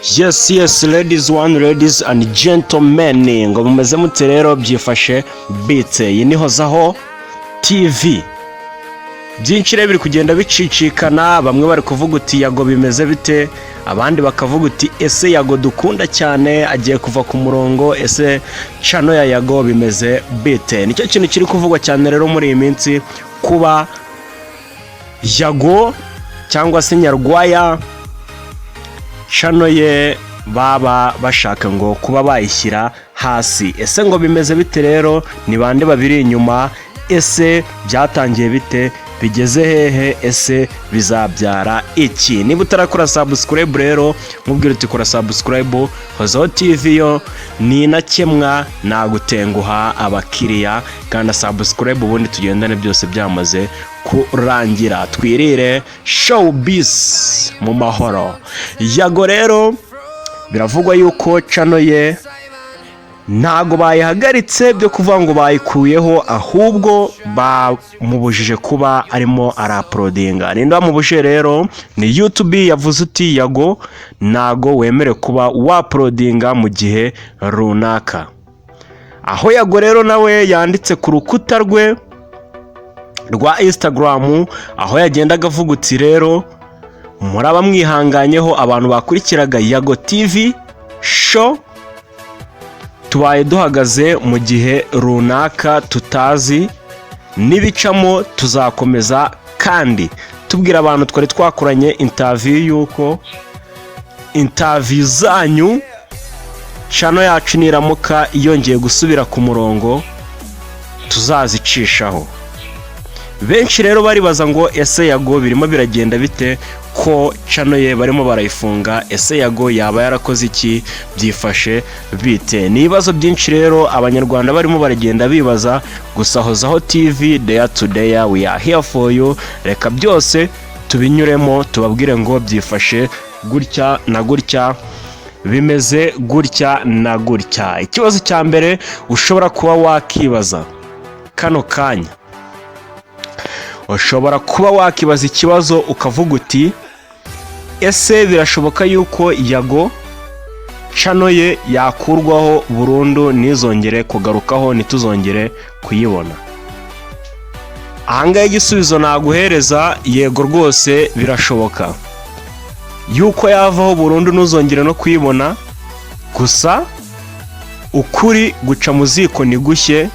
Yes, ladies and gentlemen, ngo mumeze mute rero byifashe bitse. Iyi ni Hozaho TV. Byinshi rero biri kugenda bicicikana, bamwe bari kuvuga uti Yago bimeze bite, abandi bakavuga uti ese Yago dukunda cyane agiye kuva ku murongo, ese channel ya Yago bimeze bite. Nicyo kintu kiri kuvugwa cyane rero muri iyi minsi, kuba Yago cyangwa se Nyarwaya channel ye baba bashaka ngo kuba bayishyira hasi. Ese ngo bimeze bite rero, ni bande babiri inyuma, ese byatangiye bite, bigeze hehe, ese bizabyara iki? Niba utarakora subscribe rero nkubwira uti kora subscribe. Hozaho TV yo ni nakemwa nagutenguha abakiriya, kandi subscribe ubundi tugendane byose byamaze kurangira, twirire showbiz mu mahoro. Yago rero biravugwa yuko channel ye ntago bayihagaritse byo kuvuga ngo bayikuyeho, ahubwo bamubujije kuba arimo arauploadinga. Ninde wamubujije rero? Ni YouTube yavuze uti Yago ntago wemere kuba wauploadinga mu gihe runaka. Aho Yago rero nawe yanditse ku rukuta rwe rwa Instagram, aho yagendaga avuga uti rero muraba mwihanganyeho abantu bakurikiraga Yago TV show, tubaye duhagaze mu gihe runaka tutazi, nibicamo tuzakomeza, kandi tubwira abantu twari twakoranye interview yuko interview zanyu channel yacu niramuka yongeye gusubira ku murongo tuzazicishaho. Benshi rero baribaza ngo ese Yago birimo biragenda bite ko channel ye barimo barayifunga, ese Yago yaba yarakoze iki, byifashe bite? Ni ibibazo byinshi rero abanyarwanda barimo baragenda bibaza. Gusa Hozaho TV day to day, we are here for you. Reka byose tubinyuremo tubabwire ngo byifashe gutya na gutya, bimeze gutya na gutya. Ikibazo cya mbere ushobora kuba wakibaza kano kanya, ushobora kuba wakibaza ikibazo ukavuga uti ese birashoboka yuko Yago channel ye yakurwaho burundu ntizongere kugarukaho, ntituzongere kuyibona? Ahangahe igisubizo naguhereza, yego rwose birashoboka yuko yavaho burundu ntuzongere no kuyibona. Gusa ukuri guca mu ziko ni gushye.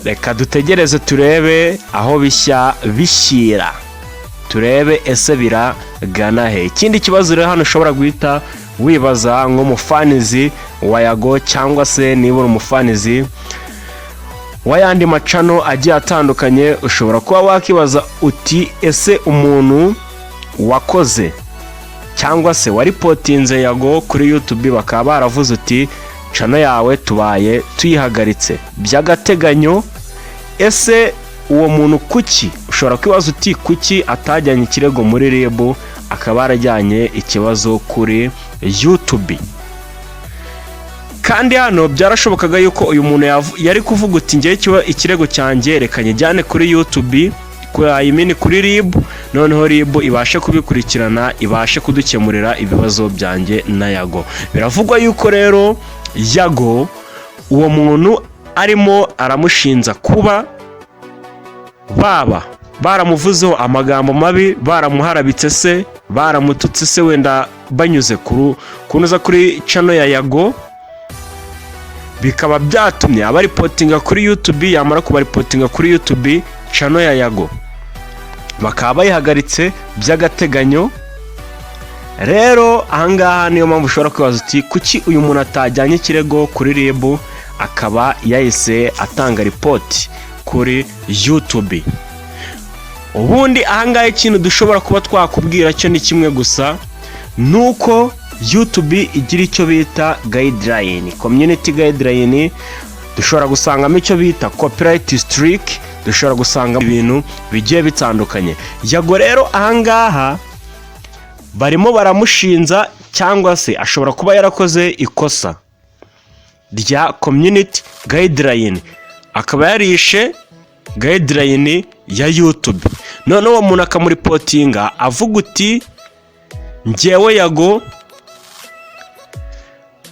Reka dutegereze turebe aho bishya bishyira, turebe ese biragana he. Ikindi kibazo rero hano ushobora guhita wibaza nk'umufanizi wa Yago, cyangwa se niba uri umufanizi w'ayandi macano agiye atandukanye, ushobora kuba wakibaza uti ese umuntu wakoze cyangwa se waripotinze Yago kuri YouTube bakaba baravuze uti channel yawe tubaye tuyihagaritse by'agateganyo, ese uwo muntu kuki? Ushobora kwibaza uti kuki atajyanye ikirego muri RIB, akaba arajyanye ikibazo kuri YouTube? Kandi hano byarashobokaga yuko uyu muntu yari kuvuga uti ngiye ikirego cyanjye reka njyane kuri YouTube, kuri RIB, noneho RIB ibashe kubikurikirana, ibashe kudukemurira ibibazo byanjye na Yago. Biravugwa yuko rero Yago uwo muntu arimo aramushinja kuba baramuvuzeho amagambo mabi, baramuharabitse se, baramututse se, wenda banyuze kunoza kuri channel ya Yago, bikaba byatumye abaripotinga kuri YouTube, yamara kubaripotinga kuri YouTube channel ya Yago bakaba bayihagaritse by'agateganyo. Rero ahangaha niyo mpamvu ushobora kwibaza uti kuki uyu muntu atajyanye ikirego kuri RIB, akaba yahise atanga report kuri YouTube. Ubundi ahangaha ikintu dushobora kuba twakubwira cyo ni kimwe gusa, nuko YouTube igira icyo bita guideline, community guideline. Dushobora gusangamo icyo bita copyright strike, dushobora gusanga ibintu bigiye bitandukanye. Yago rero ahangaha barimo baramushinja, cyangwa se ashobora kuba yarakoze ikosa rya community guideline, akaba yarishe guideline ya YouTube. None uwo muntu akamuripotinga avuga uti njyewe Yago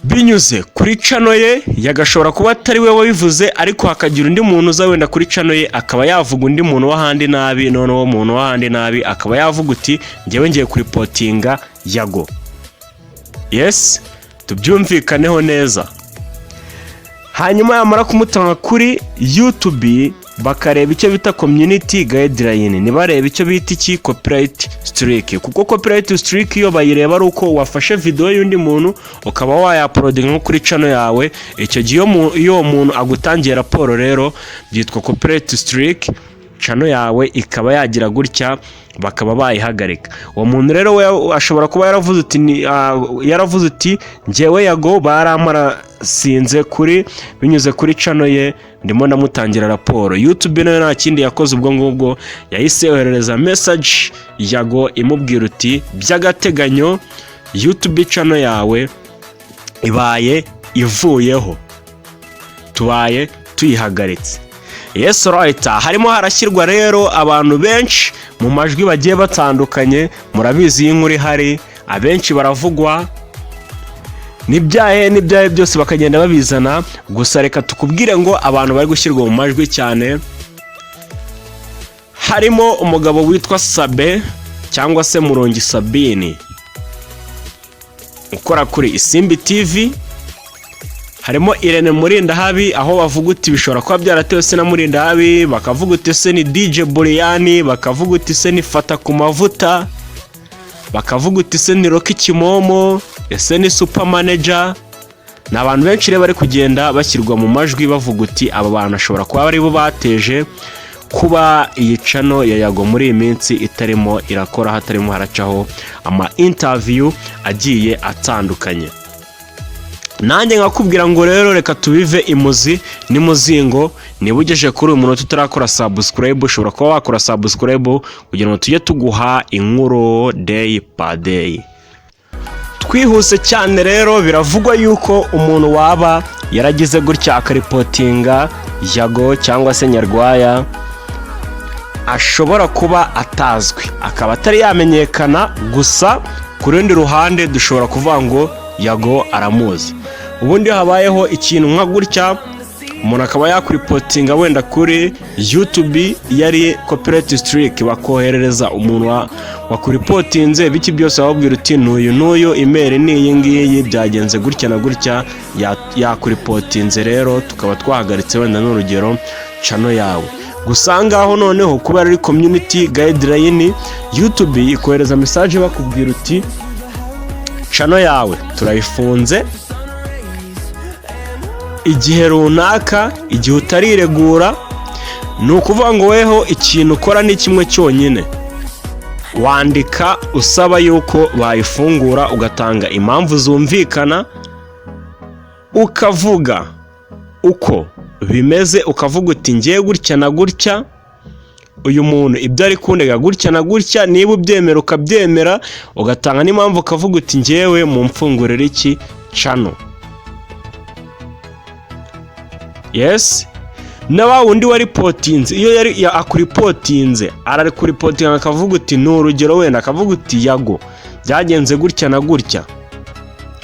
binyuze kuri channel ye, yagashobora kuba atari we wabivuze, ariko hakagira undi muntu uza wenda kuri channel ye akaba yavuga undi muntu w'ahandi nabi, none uwo muntu w'ahandi nabi akaba yavuga uti njyewe ngiye kuripotinga Yago. Yes, tubyumvikaneho neza. Hanyuma yamara kumutanga kuri YouTube bakareba icyo bita community guideline, nibareba icyo bita iki copyright strike, kuko copyright strike iyo bayireba ari uko wafashe video y'undi muntu ukaba wayaploadinga nko kuri channel yawe, icyo gihe iyo umuntu agutangiye raporo rero byitwa copyright strike, channel yawe ikaba yagira gutya bakaba bayihagarika. Uwo muntu rero we ashobora kuba yaravuze uti njyewe Yago baramara sinze kuri binyuze kuri channel ye ndimo ndamutangira raporo. YouTube nayo nta kindi yakoze ubwo ngubwo, yahise yoherereza message Yago imubwira uti by'agateganyo YouTube channel yawe ibaye ivuyeho, tubaye tuyihagaritse. Yes right, harimo harashyirwa rero abantu benshi mu majwi bagiye batandukanye, murabizi inkuru hari abenshi baravugwa n'ibyahe byose bakagenda babizana. Gusa reka tukubwire ngo abantu bari gushyirwa mu majwi cyane harimo umugabo witwa Sabe cyangwa se Murongi Sabini ukora kuri Isimbi TV, harimo Irene Murindahabi aho bavuga uti bishobora kuba byaratewe se na Murindahabi, bakavuga uti se ni DJ Buriani, bakavuga uti se ni Fata ku mavuta, bakavuga uti se ni Rocky Kimomo, ese ni Super Manager. N'abantu benshi rero bari kugenda bashyirwa mu majwi bavuga uti aba bantu ashobora kuba ari bo bateje kuba iyi channel ya Yago muri iyi minsi itarimo irakora, hatarimo haracaho ama interview agiye atandukanye. Nanjye nkakubwira ngo rero reka tubive imuzi n'imuzingo, niba ugejeje kuri uyu munota utarakora subscribe ushobora kuba wakora subscribe kugira ngo tujye tuguha inkuru day by day. Twihuse cyane rero, biravugwa yuko umuntu waba yaragize gutya akaripotinga Yago cyangwa se Nyarwaya ashobora kuba atazwi, akaba atari yamenyekana, gusa ku rundi ruhande dushobora kuvuga ngo Yago aramuzi. Ubundi habayeho ikintu nka gutya umuntu akaba yakuripotinga wenda kuri YouTube yari copyright strike, bakoherereza umuntu wakuripotinze biki byose ababwira uti n'uyu email ni iyi ngiyi byagenze gutya na gutya, yakuripotinze rero tukaba twahagaritse wenda n'urugero channel yawe. Gusa ngaho noneho kuba ari community guideline, YouTube ikohereza message bakubwira uti channel yawe turayifunze igihe runaka, igihe utariregura. Ni ukuvuga ngo weho ikintu ukora ni kimwe cyonyine, wandika usaba yuko bayifungura, ugatanga impamvu zumvikana, ukavuga uko bimeze, ukavuga uti ngiye gutya na gutya, uyu muntu ibyo ari kundega gutya na gutya, niba ubyemera ukabyemera, ugatanga n'impamvu ukavuga uti ngewe mu mfungurire iki channel. Yes, nawa undi wari potinze iyo yari akuripotinze ararikuripotinga akavuga uti n'urugero wenda akavuga uti Yago byagenze gutya na gutya,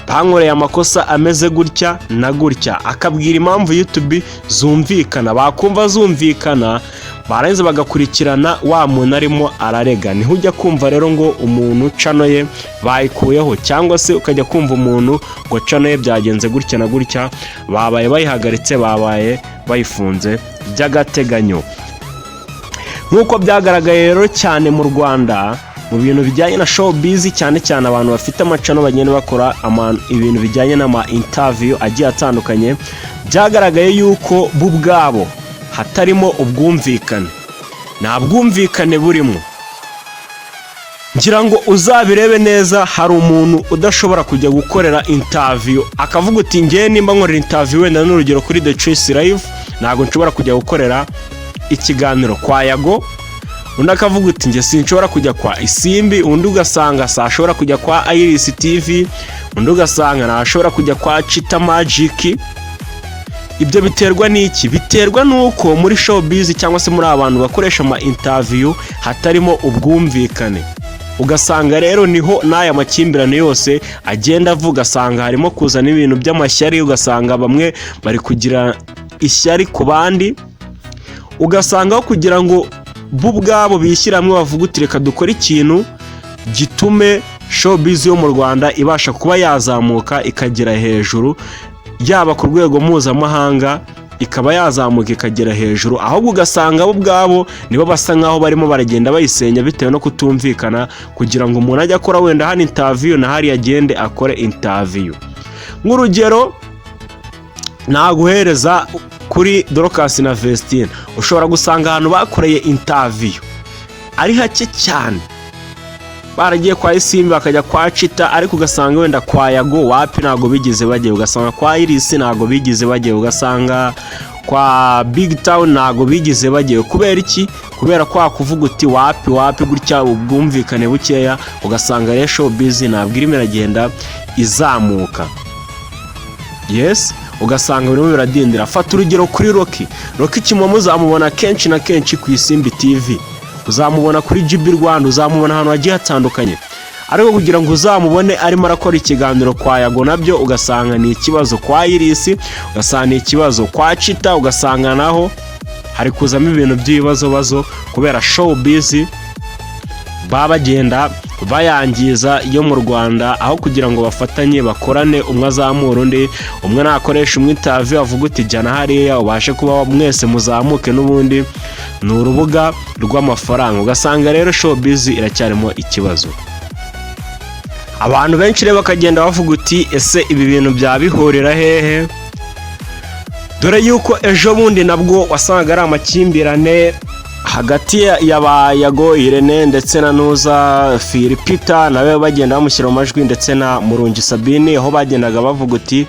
bankoreye amakosa ameze gutya na gutya, akabwira impamvu YouTube zumvikana, bakumva zumvikana barangiza bagakurikirana wa muntu arimo ararega. Niho ujya kumva rero ngo umuntu channel ye bayikuyeho, cyangwa se ukajya kumva umuntu ngo channel ye byagenze gutya na gutya, babaye bayihagaritse, babaye bayifunze by'agateganyo. Nk'uko byagaragaye rero cyane mu Rwanda mu bintu bijyanye na showbiz, cyane cyane abantu bafite amacano bagenda bakora ibintu bijyanye n'ama interview agiye atandukanye, byagaragaye yuko bo ubwabo hatarimo ubwumvikane, nta bwumvikane burimo. Ngira ngo uzabirebe neza, hari umuntu udashobora kujya gukorera interview akavuga uti ngiye nimba nkorera interview wenda n'urugero kuri The Choice Live, ntago nshobora kujya gukorera ikiganiro kwa Yago, undi akavuga uti ngiye sinshobora kujya kwa Isimbi, undi ugasanga sashobora kujya kwa Iris TV, undi ugasanga ntashobora kujya kwa Chita Magic. Ibyo biterwa n'iki? Biterwa nuko muri showbiz cyangwa se muri abantu bakoresha ama interview hatarimo ubwumvikane. ugasanga rero niho n'aya makimbirane yose agenda avuga, asanga harimo kuzana ibintu by'amashyari, ugasanga bamwe bari kugira ishyari ku bandi, ugasangaho kugira ngo bo ubwabo bishyira hamwe bavuga uti reka dukore ikintu gitume showbiz yo mu Rwanda ibasha kuba yazamuka ikagera hejuru, yaba ku rwego mpuzamahanga ikaba yazamuka ikagera hejuru, ahubwo ugasanga bo ubwabo nibo basa nkaho barimo baragenda bayisenya bitewe no kutumvikana, kugira ngo umuntu ajye akora wenda hano interview na hariya agende akore interview. Nk'urugero naguhereza kuri Dorcas na Vestine, ushobora gusanga ahantu bakoreye interview ari hake cyane, baragiye kwa Isimbi bakajya kwa Chita, ariko ugasanga wenda kwa Yago wapi ntago bigize bagiye, ugasanga kwa Iris ntago bigize bagiye, ugasanga kwa Big Town ntago bigize bagiye. Kubera iki? Kubera kwa kuvuga uti wapi gutya ubwumvikane bukeya, ugasanga rero showbiz ntabwo irimo iragenda izamuka. Yes, ugasanga birimo biradindira. Fata urugero kuri Rocky Kimomo uzamubona kenshi na kenshi ku Isimbi TV, uzamubona kuri GB Rwanda, uzamubona ahantu hagiye hatandukanye, ariko kugira ngo uzamubone arimo arakora ikiganiro kwa Yago nabyo ugasanga ni ikibazo, kwa Iris ugasanga ni ikibazo, kwa Chita ugasanga naho hari kuzamo ibintu by'ibibazo kubera showbiz baba bagenda bayangiza yo mu Rwanda, aho kugira ngo bafatanye bakorane, umwe azamura undi, umwe nakoresha umwitavi avuga uti jyana hariya ubashe kuba mwese muzamuke, n'ubundi ni urubuga rw'amafaranga. Ugasanga rero showbiz iracyarimo ikibazo. Abantu benshi rero bakagenda bavuga uti ese ibi bintu byabihurira hehe? Dore yuko ejo bundi nabwo wasangaga ari amakimbirane hagati ya Yago Irene ndetse na Nuza Philipita, nawe bagenda bamushyira mu majwi, ndetse na Murungi Sabine, aho bagendaga bavuga uti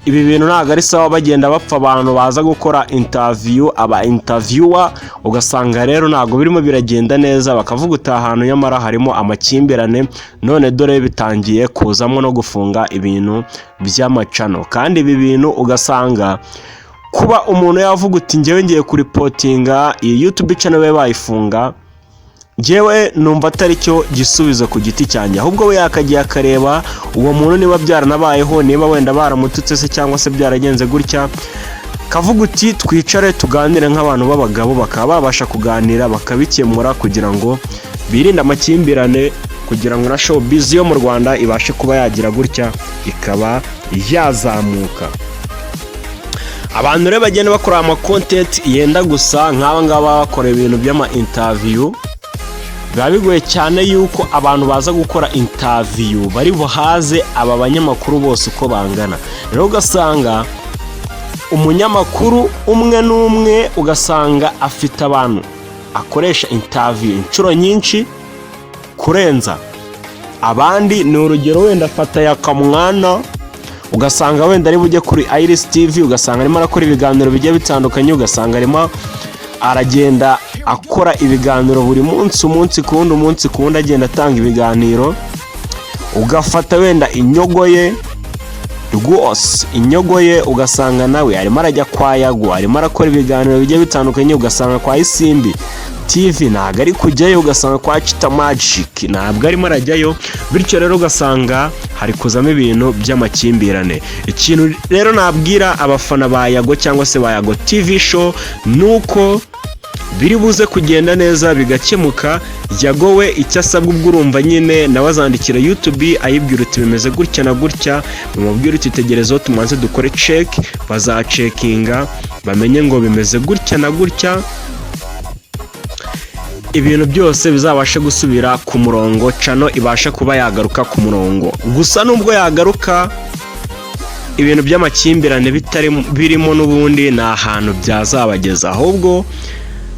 ibi bintu ntabwo ari sawa, bagenda bapfa abantu baza gukora interview, aba interviewer, ugasanga rero ntabwo birimo biragenda neza, bakavuga uti ahantu nyamara harimo amakimbirane, none dore bitangiye kuzamo no gufunga ibintu by'amacano. Kandi ibi bintu ugasanga kuba umuntu yavuga uti njyewe ngiye kuripotinga iyi YouTube channel we bayifunga, njyewe numva atari cyo gisubizo ku giti cyanjye, ahubwo we yakagiye akareba uwo muntu niba byaranabayeho, niba wenda baramututse se cyangwa se byaragenze gutya, kavuga uti twicare tuganire nk'abantu b'abagabo, bakaba babasha kuganira bakabikemura kugira ngo birinde amakimbirane, kugira ngo na showbiz yo mu Rwanda ibashe kuba yagira gutya ikaba yazamuka. Abantu rero bagenda bakora ama content yenda gusa nk'aba ngaba bakora ibintu by'ama interview, biba bigoye cyane yuko abantu baza gukora interview bari buhaze aba banyamakuru bose uko bangana. Rero ugasanga umunyamakuru umwe n'umwe ugasanga afite abantu akoresha interview inshuro nyinshi kurenza abandi. Ni urugero wenda fata ya Kamwana, ugasanga wenda ari bujye kuri Iris TV, ugasanga arimo arakora ibiganiro bigiye bitandukanye, ugasanga arimo aragenda akora ibiganiro buri munsi, umunsi ku wundi agenda atanga ibiganiro. Ugafata wenda inyogo ye rwose, inyogo ye ugasanga nawe arimo arajya kwa Yago, arimo arakora ibiganiro bigiye bitandukanye, ugasanga kwa Isimbi TV ntabwo ari kujyayo, ugasanga kwa Chita Magic ntabwo arimo arajyayo, bityo rero ugasanga hari kuzamo ibintu by'amakimbirane. Ikintu rero nabwira abafana ba Yago cyangwa se ba Yago TV show nuko biri buze kugenda neza bigakemuka. Yago we icyo asabwa ubwo urumva nyine nawe azandikira YouTube ayibwira uti bimeze gutya na gutya, bamubwira uti tegerezo tumanze dukore check, bazacekinga bamenye ngo bimeze gutya na gutya, ibintu byose bizabashe gusubira ku murongo, cano ibasha kuba yagaruka ku murongo. Gusa nubwo yagaruka ibintu by'amakimbirane birimo n'ubundi nta hantu byazabageza, ahubwo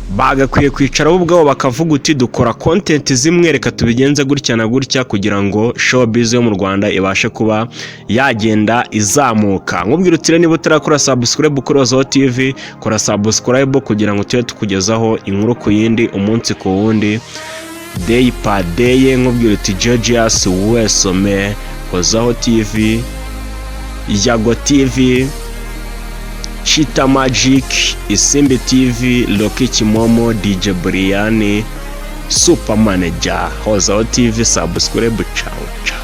bagakwiye kwicara ubwabo bakavuga uti dukora content zimwe, reka tubigenze gutya na gutya kugira ngo showbiz yo mu Rwanda ibashe kuba yagenda izamuka. Nkubwira uti niba utarakora subscribe kuri Hozaho TV, kora subscribe kugira ngo tujye tukugezaho inkuru ku yindi, umunsi ku wundi, day by day. Nkubwira uti Georgius Wesome, Hozaho TV, Yago TV, Chita Magic, Isimbi TV, Rocky Kimomo, DJ Brian, super manager. Hozaho TV subscribe, ciao ciao.